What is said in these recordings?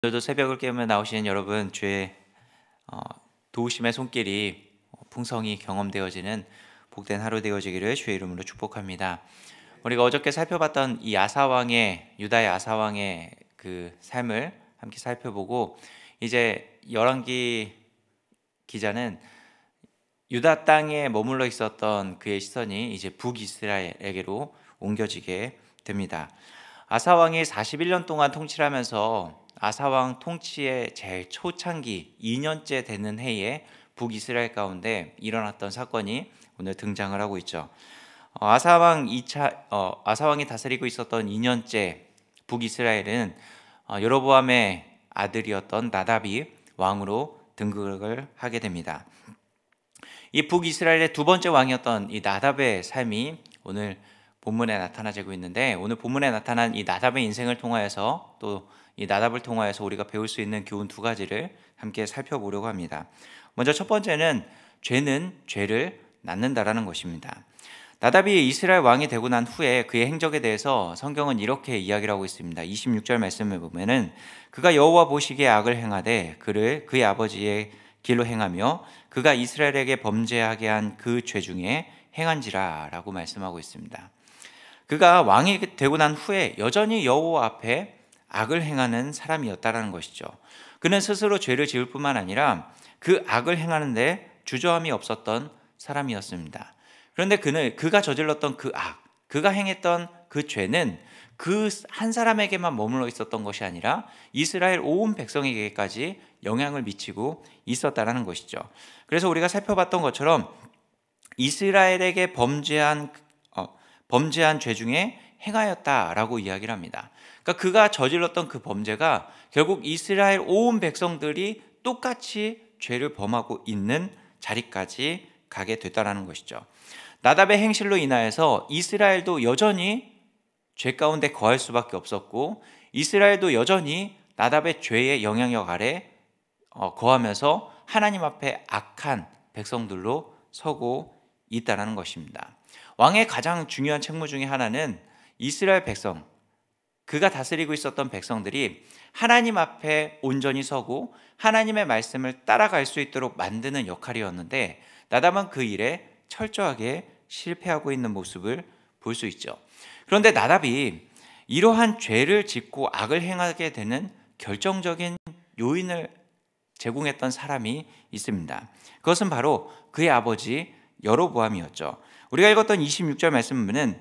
오늘도 새벽을 깨우며 나오시는 여러분, 주의 어, 도우심의 손길이 풍성히 경험되어지는 복된 하루 되어지기를 주의 이름으로 축복합니다. 우리가 어저께 살펴봤던 이 아사왕의 유다의 아사왕의 그 삶을 함께 살펴보고, 이제 열왕기 기자는 유다 땅에 머물러 있었던 그의 시선이 이제 북이스라엘에게로 옮겨지게 됩니다. 아사왕이 41년 동안 통치를 하면서 아사왕 통치의 제일 초창기 2년째 되는 해에 북이스라엘 가운데 일어났던 사건이 오늘 등장을 하고 있죠. 아사왕이 다스리고 있었던 2년째 북이스라엘은 여로보암의 아들이었던 나답이 왕으로 등극을 하게 됩니다. 이 북이스라엘의 두 번째 왕이었던 이 나답의 삶이 오늘 본문에 나타나지고 있는데, 오늘 본문에 나타난 이 나답의 인생을 통하여서, 또 이 나답을 통하여서 우리가 배울 수 있는 교훈 두 가지를 함께 살펴보려고 합니다. 먼저 첫 번째는 죄는 죄를 낳는다라는 것입니다. 나답이 이스라엘 왕이 되고 난 후에 그의 행적에 대해서 성경은 이렇게 이야기를 하고 있습니다. 26절 말씀을 보면은 그가 여호와 보시기에 악을 행하되 그를 그의 아버지의 길로 행하며 그가 이스라엘에게 범죄하게 한 그 죄 중에 행한지라 라고 말씀하고 있습니다. 그가 왕이 되고 난 후에 여전히 여호와 앞에 악을 행하는 사람이었다라는 것이죠. 그는 스스로 죄를 지을 뿐만 아니라 그 악을 행하는데 주저함이 없었던 사람이었습니다. 그런데 그가 저질렀던 그 악, 그가 행했던 그 죄는 그 한 사람에게만 머물러 있었던 것이 아니라 이스라엘 온 백성에게까지 영향을 미치고 있었다라는 것이죠. 그래서 우리가 살펴봤던 것처럼 이스라엘에게 범죄한 죄 중에 행하였다라고 이야기를 합니다. 그러니까 그가 저질렀던 그 범죄가 결국 이스라엘 온 백성들이 똑같이 죄를 범하고 있는 자리까지 가게 됐다라는 것이죠. 나답의 행실로 인하여서 이스라엘도 여전히 죄 가운데 거할 수밖에 없었고, 이스라엘도 여전히 나답의 죄의 영향력 아래 거하면서 하나님 앞에 악한 백성들로 서고 있다는 것입니다. 왕의 가장 중요한 책무 중에 하나는 이스라엘 백성, 그가 다스리고 있었던 백성들이 하나님 앞에 온전히 서고 하나님의 말씀을 따라갈 수 있도록 만드는 역할이었는데, 나답은 그 일에 철저하게 실패하고 있는 모습을 볼 수 있죠. 그런데 나답이 이러한 죄를 짓고 악을 행하게 되는 결정적인 요인을 제공했던 사람이 있습니다. 그것은 바로 그의 아버지 여로보암이었죠. 우리가 읽었던 26절 말씀을 보면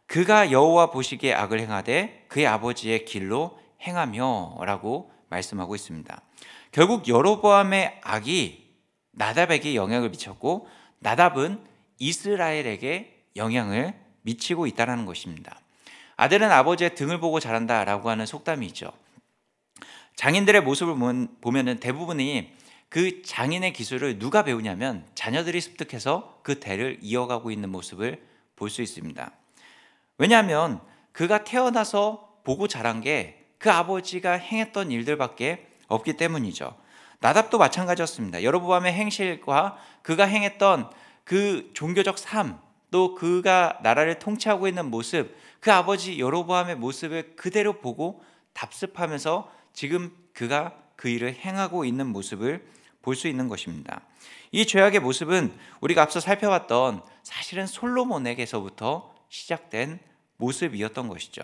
그가 여호와 보시기에 악을 행하되 그의 아버지의 길로 행하며 라고 말씀하고 있습니다. 결국 여로보암의 악이 나답에게 영향을 미쳤고, 나답은 이스라엘에게 영향을 미치고 있다는 것입니다. 아들은 아버지의 등을 보고 자란다라고 하는 속담이 있죠. 장인들의 모습을 보면 대부분이 그 장인의 기술을 누가 배우냐면 자녀들이 습득해서 그 대를 이어가고 있는 모습을 볼 수 있습니다. 왜냐하면 그가 태어나서 보고 자란 게 그 아버지가 행했던 일들밖에 없기 때문이죠. 나답도 마찬가지였습니다. 여로보암의 행실과 그가 행했던 그 종교적 삶, 또 그가 나라를 통치하고 있는 모습, 그 아버지 여로보암의 모습을 그대로 보고 답습하면서 지금 그가 그 일을 행하고 있는 모습을 볼 수 있는 것입니다. 이 죄악의 모습은 우리가 앞서 살펴봤던 사실은 솔로몬에게서부터 시작된 모습이었던 것이죠.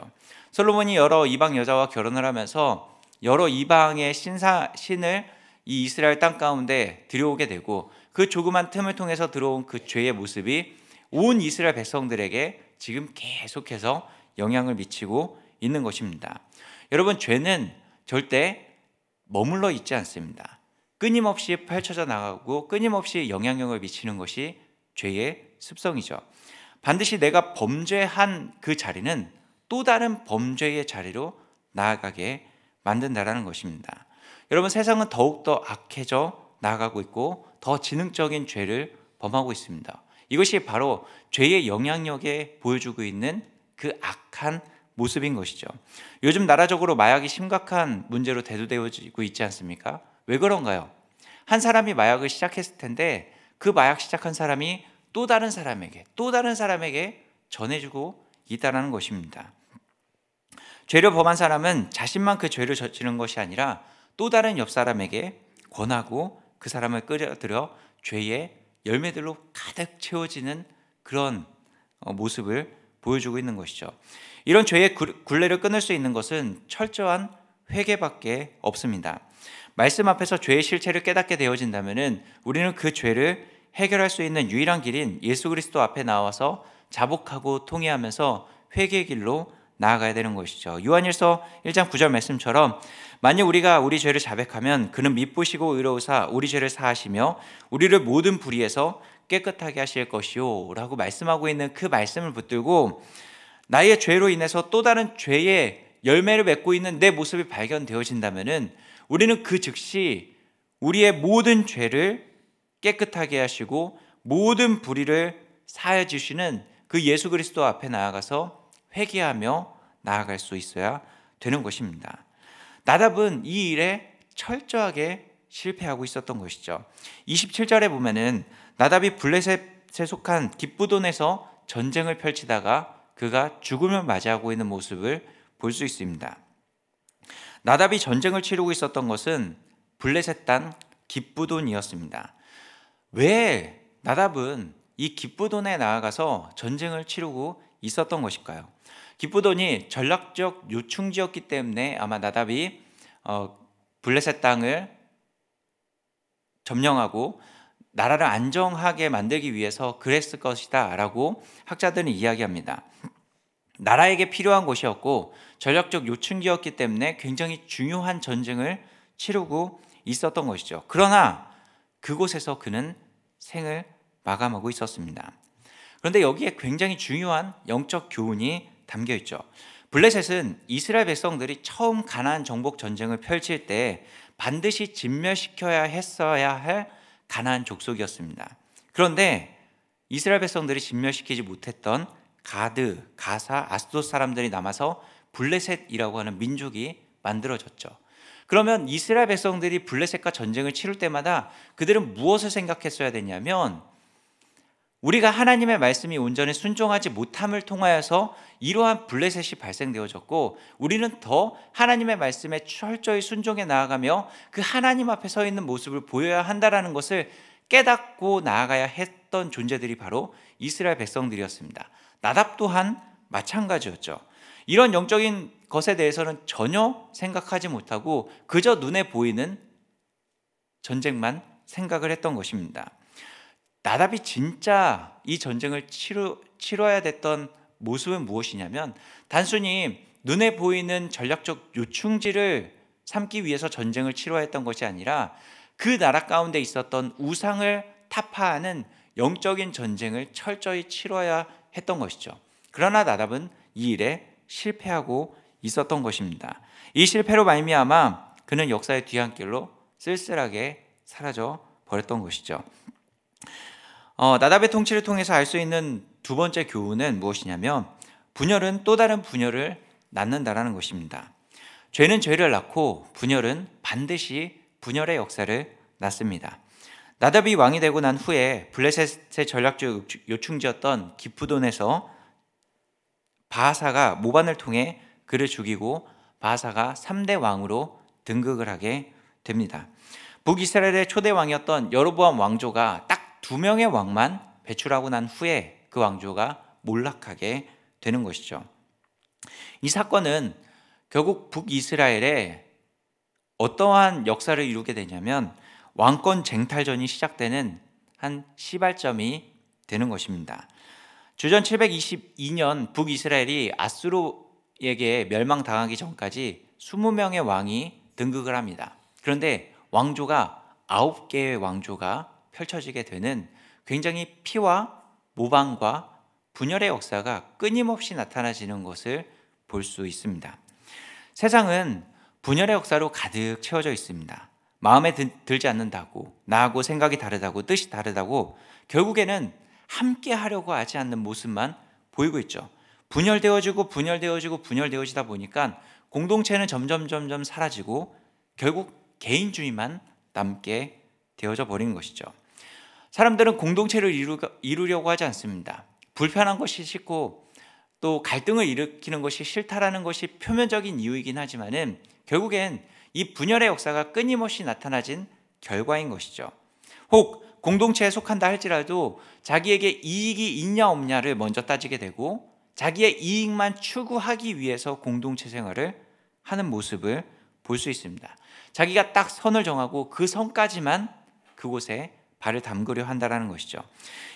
솔로몬이 여러 이방 여자와 결혼을 하면서 여러 이방의 신을 이 이스라엘 땅 가운데 들여오게 되고, 그 조그만 틈을 통해서 들어온 그 죄의 모습이 온 이스라엘 백성들에게 지금 계속해서 영향을 미치고 있는 것입니다. 여러분, 죄는 절대 머물러 있지 않습니다. 끊임없이 펼쳐져 나가고 끊임없이 영향력을 미치는 것이 죄의 습성이죠. 반드시 내가 범죄한 그 자리는 또 다른 범죄의 자리로 나아가게 만든다라는 것입니다. 여러분, 세상은 더욱더 악해져 나아가고 있고 더 지능적인 죄를 범하고 있습니다. 이것이 바로 죄의 영향력에 보여주고 있는 그 악한 모습인 것이죠. 요즘 나라적으로 마약이 심각한 문제로 대두되어지고 있지 않습니까? 왜 그런가요? 한 사람이 마약을 시작했을 텐데 그 마약 시작한 사람이 또 다른 사람에게 전해주고 있다는 것입니다. 죄를 범한 사람은 자신만 그 죄를 저지른 것이 아니라 또 다른 옆 사람에게 권하고 그 사람을 끌어들여 죄의 열매들로 가득 채워지는 그런 모습을 보여주고 있는 것이죠. 이런 죄의 굴레를 끊을 수 있는 것은 철저한 회개밖에 없습니다. 말씀 앞에서 죄의 실체를 깨닫게 되어진다면 우리는 그 죄를 해결할 수 있는 유일한 길인 예수 그리스도 앞에 나와서 자복하고 통회하면서 회개의 길로 나아가야 되는 것이죠. 요한일서 1장 9절 말씀처럼 만약 우리가 우리 죄를 자백하면 그는 미쁘시고 의로우사 우리 죄를 사하시며 우리를 모든 불의에서 깨끗하게 하실 것이요 라고 말씀하고 있는 그 말씀을 붙들고 나의 죄로 인해서 또 다른 죄의 열매를 맺고 있는 내 모습이 발견되어진다면 우리는 그 즉시 우리의 모든 죄를 깨끗하게 하시고 모든 불의를 사해 주시는 그 예수 그리스도 앞에 나아가서 회개하며 나아갈 수 있어야 되는 것입니다. 나답은 이 일에 철저하게 실패하고 있었던 것이죠. 27절에 보면은 나답이 블레셋에 속한 깁부돈에서 전쟁을 펼치다가 그가 죽음을 맞이하고 있는 모습을 볼 수 있습니다. 나답이 전쟁을 치르고 있었던 것은 블레셋 땅 깁부돈이었습니다. 왜 나답은 이 깁부돈에 나아가서 전쟁을 치르고 있었던 것일까요? 깁부돈이 전략적 요충지였기 때문에 아마 나답이 블레셋 땅을 점령하고 나라를 안정하게 만들기 위해서 그랬을 것이다 라고 학자들은 이야기합니다. 나라에게 필요한 곳이었고 전략적 요충지였기 때문에 굉장히 중요한 전쟁을 치르고 있었던 것이죠. 그러나 그곳에서 그는 생을 마감하고 있었습니다. 그런데 여기에 굉장히 중요한 영적 교훈이 담겨 있죠. 블레셋은 이스라엘 백성들이 처음 가나안 정복 전쟁을 펼칠 때 반드시 진멸시켜야 했어야 할 가나안 족속이었습니다. 그런데 이스라엘 백성들이 진멸시키지 못했던 가드, 가사, 아스돗 사람들이 남아서 블레셋이라고 하는 민족이 만들어졌죠. 그러면 이스라엘 백성들이 블레셋과 전쟁을 치를 때마다 그들은 무엇을 생각했어야 되냐면 우리가 하나님의 말씀이 온전히 순종하지 못함을 통하여서 이러한 블레셋이 발생되어졌고 우리는 더 하나님의 말씀에 철저히 순종해 나아가며 그 하나님 앞에 서 있는 모습을 보여야 한다는 것을 깨닫고 나아가야 했던 존재들이 바로 이스라엘 백성들이었습니다. 나답 또한 마찬가지였죠. 이런 영적인 것에 대해서는 전혀 생각하지 못하고 그저 눈에 보이는 전쟁만 생각을 했던 것입니다. 나답이 진짜 이 전쟁을 치러야 됐던 모습은 무엇이냐면 단순히 눈에 보이는 전략적 요충지를 삼기 위해서 전쟁을 치러야 했던 것이 아니라 그 나라 가운데 있었던 우상을 타파하는 영적인 전쟁을 철저히 치러야 했던 것이죠. 그러나 나답은 이 일에 실패하고 있었던 것입니다. 이 실패로 말미암아 그는 역사의 뒤안길로 쓸쓸하게 사라져 버렸던 것이죠. 나답의 통치를 통해서 알 수 있는 두 번째 교훈은 무엇이냐면 분열은 또 다른 분열을 낳는다라는 것입니다. 죄는 죄를 낳고 분열은 반드시 분열의 역사를 낳습니다. 나답이 왕이 되고 난 후에 블레셋의 전략적 요충지였던 깁부돈에서 바하사가 모반을 통해 그를 죽이고 바하사가 3대 왕으로 등극을 하게 됩니다. 북이스라엘의 초대 왕이었던 여로보암 왕조가 딱 2명의 왕만 배출하고 난 후에 그 왕조가 몰락하게 되는 것이죠. 이 사건은 결국 북이스라엘에 어떠한 역사를 이루게 되냐면 왕권 쟁탈전이 시작되는 한 시발점이 되는 것입니다. 주전 722년 북이스라엘이 아수르에게 멸망당하기 전까지 20명의 왕이 등극을 합니다. 그런데 왕조가 9개의 왕조가 펼쳐지게 되는 굉장히 피와 모방과 분열의 역사가 끊임없이 나타나지는 것을 볼 수 있습니다. 세상은 분열의 역사로 가득 채워져 있습니다. 마음에 들지 않는다고, 나하고 생각이 다르다고, 뜻이 다르다고 결국에는 함께 하려고 하지 않는 모습만 보이고 있죠. 분열되어지다 보니까 공동체는 점점 사라지고 결국 개인주의만 남게 되어져 버린 것이죠. 사람들은 공동체를 이루려고 하지 않습니다. 불편한 것이 싫고 또 갈등을 일으키는 것이 싫다라는 것이 표면적인 이유이긴 하지만은 결국엔 이 분열의 역사가 끊임없이 나타나진 결과인 것이죠. 혹 공동체에 속한다 할지라도 자기에게 이익이 있냐 없냐를 먼저 따지게 되고 자기의 이익만 추구하기 위해서 공동체 생활을 하는 모습을 볼 수 있습니다. 자기가 딱 선을 정하고 그 선까지만 그곳에 발을 담그려 한다는 것이죠.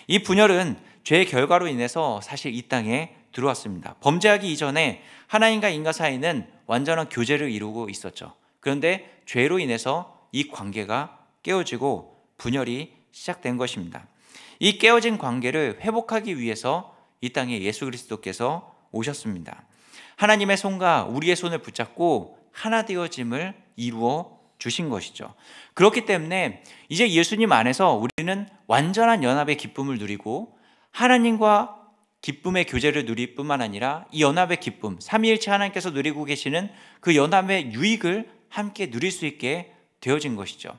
이 분열은 죄의 결과로 인해서 사실 이 땅에 들어왔습니다. 범죄하기 이전에 하나님과 인간 사이는 완전한 교제를 이루고 있었죠. 그런데 죄로 인해서 이 관계가 깨어지고 분열이 시작된 것입니다. 이 깨어진 관계를 회복하기 위해서 이 땅에 예수 그리스도께서 오셨습니다. 하나님의 손과 우리의 손을 붙잡고 하나 되어짐을 이루어 주신 것이죠. 그렇기 때문에 이제 예수님 안에서 우리는 완전한 연합의 기쁨을 누리고 하나님과 기쁨의 교제를 누릴 뿐만 아니라 이 연합의 기쁨, 삼위일체 하나님께서 누리고 계시는 그 연합의 유익을 함께 누릴 수 있게 되어진 것이죠.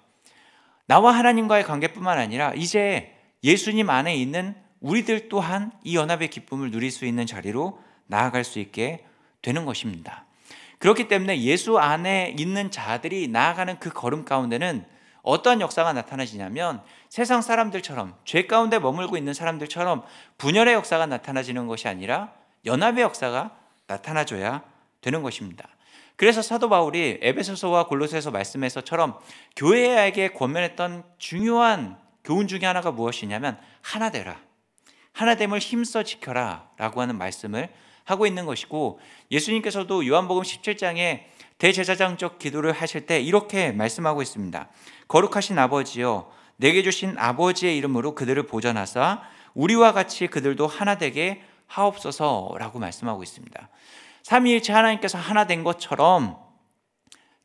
나와 하나님과의 관계뿐만 아니라 이제 예수님 안에 있는 우리들 또한 이 연합의 기쁨을 누릴 수 있는 자리로 나아갈 수 있게 되는 것입니다. 그렇기 때문에 예수 안에 있는 자들이 나아가는 그 걸음 가운데는 어떠한 역사가 나타나지냐면 세상 사람들처럼 죄 가운데 머물고 있는 사람들처럼 분열의 역사가 나타나지는 것이 아니라 연합의 역사가 나타나줘야 되는 것입니다. 그래서 사도 바울이 에베소서와 골로새서 말씀에서처럼 교회에게 권면했던 중요한 교훈 중에 하나가 무엇이냐면 하나 되라, 하나됨을 힘써 지켜라 라고 하는 말씀을 하고 있는 것이고, 예수님께서도 요한복음 17장에 대제사장적 기도를 하실 때 이렇게 말씀하고 있습니다. 거룩하신 아버지여, 내게 주신 아버지의 이름으로 그들을 보전하사 우리와 같이 그들도 하나 되게 하옵소서라고 말씀하고 있습니다. 삼위일체 하나님께서 하나 된 것처럼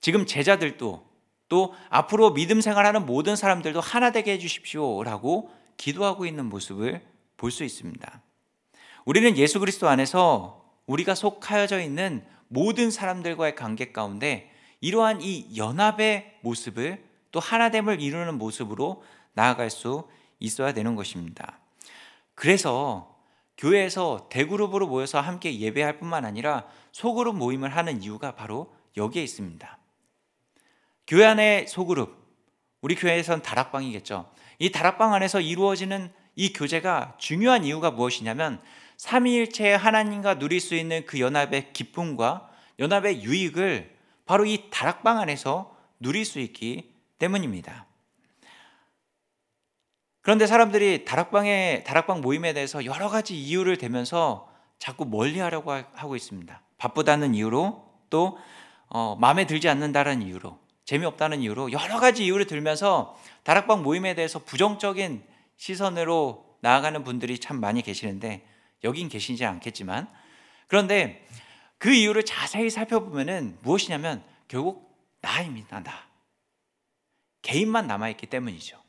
지금 제자들도 또 앞으로 믿음 생활하는 모든 사람들도 하나 되게 해주십시오라고 기도하고 있는 모습을 볼 수 있습니다. 우리는 예수 그리스도 안에서 우리가 속하여져 있는 모든 사람들과의 관계 가운데 이러한 이 연합의 모습을 또 하나됨을 이루는 모습으로 나아갈 수 있어야 되는 것입니다. 그래서 교회에서 대그룹으로 모여서 함께 예배할 뿐만 아니라 소그룹 모임을 하는 이유가 바로 여기에 있습니다. 교회 안에 소그룹, 우리 교회에서는 다락방이겠죠. 이 다락방 안에서 이루어지는 이 교제가 중요한 이유가 무엇이냐면 삼위일체의 하나님과 누릴 수 있는 그 연합의 기쁨과 연합의 유익을 바로 이 다락방 안에서 누릴 수 있기 때문입니다. 그런데 사람들이 다락방 모임에 대해서 여러 가지 이유를 대면서 자꾸 멀리하려고 하고 있습니다. 바쁘다는 이유로, 또 마음에 들지 않는다는 이유로, 재미없다는 이유로 여러 가지 이유를 들면서 다락방 모임에 대해서 부정적인 시선으로 나아가는 분들이 참 많이 계시는데, 여긴 계시지 않겠지만, 그런데 그 이유를 자세히 살펴보면은 무엇이냐면 결국 나입니다. 나. 개인만 남아있기 때문이죠.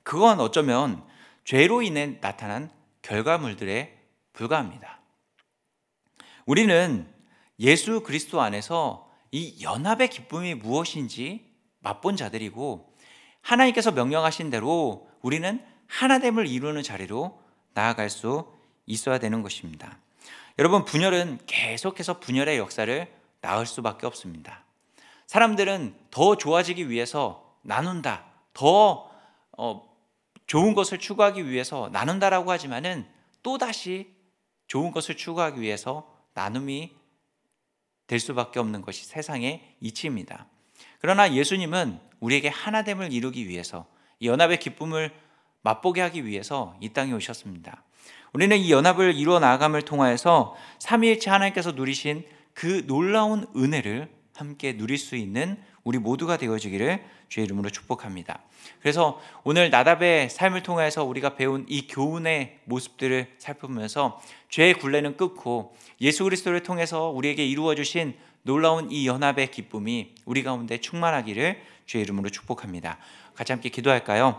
그건 어쩌면 죄로 인해 나타난 결과물들에 불과합니다. 우리는 예수 그리스도 안에서 이 연합의 기쁨이 무엇인지 맛본 자들이고, 하나님께서 명령하신 대로 우리는 하나됨을 이루는 자리로 나아갈 수 있어야 되는 것입니다. 여러분, 분열은 계속해서 분열의 역사를 낳을 수밖에 없습니다. 사람들은 더 좋아지기 위해서 나눈다, 더 좋은 것을 추구하기 위해서 나눈다라고 하지만은 또다시 좋은 것을 추구하기 위해서 나눔이 될 수밖에 없는 것이 세상의 이치입니다. 그러나 예수님은 우리에게 하나됨을 이루기 위해서, 이 연합의 기쁨을 맛보게 하기 위해서 이 땅에 오셨습니다. 우리는 이 연합을 이루어 나아감을 통하여서 삼위일체 하나님께서 누리신 그 놀라운 은혜를 함께 누릴 수 있는 우리 모두가 되어지기를 주의 이름으로 축복합니다. 그래서 오늘 나답의 삶을 통해서 우리가 배운 이 교훈의 모습들을 살펴보면서 죄의 굴레는 끊고 예수 그리스도를 통해서 우리에게 이루어 주신 놀라운 이 연합의 기쁨이 우리 가운데 충만하기를 주의 이름으로 축복합니다. 같이 함께 기도할까요?